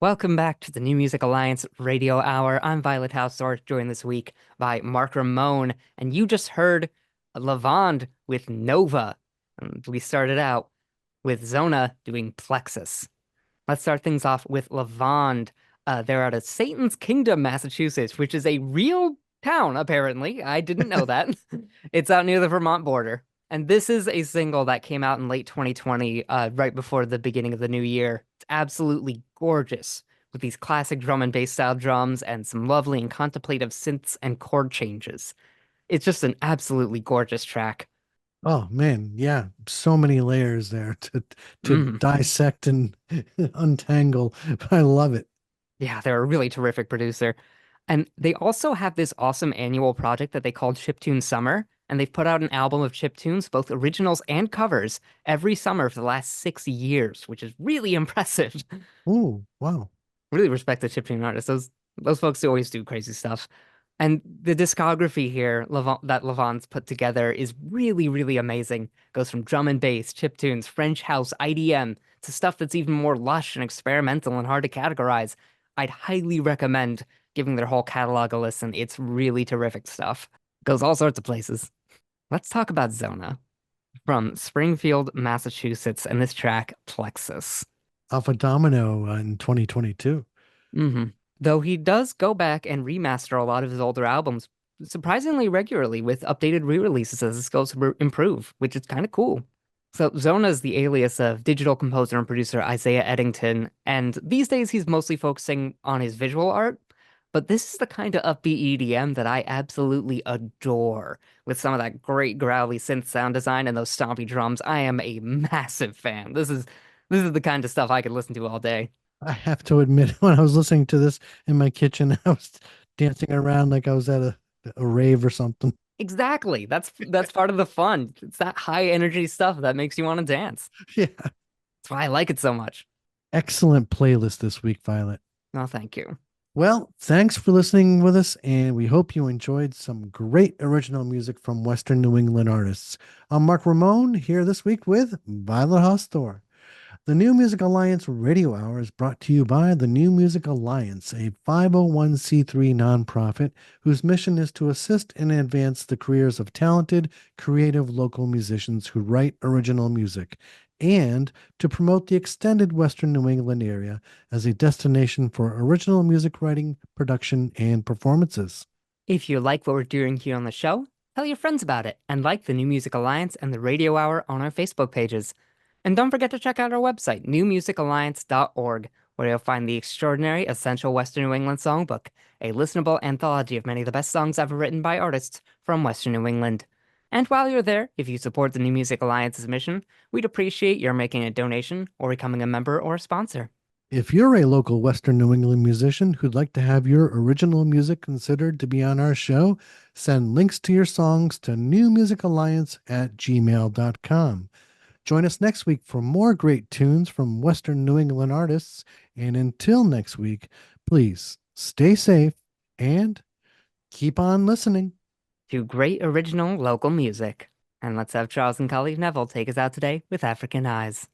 Welcome back to the New Music Alliance Radio Hour. I'm Violet Hausthor, joined this week by Mark Ramone, and you just heard Lavande with Nova. And we started out with Xonah doing Plexus. Let's start things off with Lavande. They're out of Satan's Kingdom, Massachusetts, which is a real town, apparently. I didn't know that. It's out near the Vermont border. And this is a single that came out in late 2020, right before the beginning of the new year. It's absolutely gorgeous with these classic drum and bass style drums and some lovely and contemplative synths and chord changes. It's just an absolutely gorgeous track. Oh man, yeah, so many layers there to Mhm. dissect and untangle. I love it. Yeah, they're a really terrific producer. And they also have this awesome annual project that they called Chiptune Summer. And they've put out an album of chiptunes, both originals and covers, every summer for the last 6 years, which is really impressive. Oh, wow. Really respect the chiptune artists. Those folks always do crazy stuff. And the discography here, that Lavon's put together is really, really amazing. Goes from drum and bass, chiptunes, French house, IDM, to stuff that's even more lush and experimental and hard to categorize. I'd highly recommend giving their whole catalog a listen. It's really terrific stuff. Goes all sorts of places. Let's talk about Xonah from Springfield, Massachusetts, and this track, Plexus. Alpha Domino in 2022. hmm Though he does go back and remaster a lot of his older albums surprisingly regularly with updated re-releases as his skills improve, which is kind of cool. So Xona is the alias of digital composer and producer Isaiah Eddington, and these days he's mostly focusing on his visual art. But this is the kind of upbeat EDM that I absolutely adore, with some of that great growly synth sound design and those stompy drums. I am a massive fan. This is the kind of stuff I could listen to all day. I have to admit, when I was listening to this in my kitchen, I was dancing around like I was at a rave or something. Exactly. That's part of the fun. It's that high energy stuff that makes you want to dance. Yeah. That's why I like it so much. Excellent playlist this week, Violet. No, thank you. Well, thanks for listening with us, and we hope you enjoyed some great original music from Western New England artists. I'm Mark Ramone here this week with Violet Hausthor. The New Music Alliance Radio Hour is brought to you by the New Music Alliance, a 501c3 nonprofit whose mission is to assist and advance the careers of talented, creative local musicians who write original music, and to promote the extended Western New England area as a destination for original music writing, production, and performances. If you like what we're doing here on the show, tell your friends about it and like the New Music Alliance and the Radio Hour on our Facebook pages. And don't forget to check out our website, newmusicalliance.org, where you'll find the extraordinary Essential Western New England Songbook, a listenable anthology of many of the best songs ever written by artists from Western New England. And while you're there, if you support the New Music Alliance's mission, we'd appreciate your making a donation or becoming a member or a sponsor. If you're a local Western New England musician who'd like to have your original music considered to be on our show, send links to your songs to newmusicalliance@gmail.com. Join us next week for more great tunes from Western New England artists. And until next week, please stay safe and keep on listening. To great original local music. And let's have Charles and Colleen Neville take us out today with African Eyes.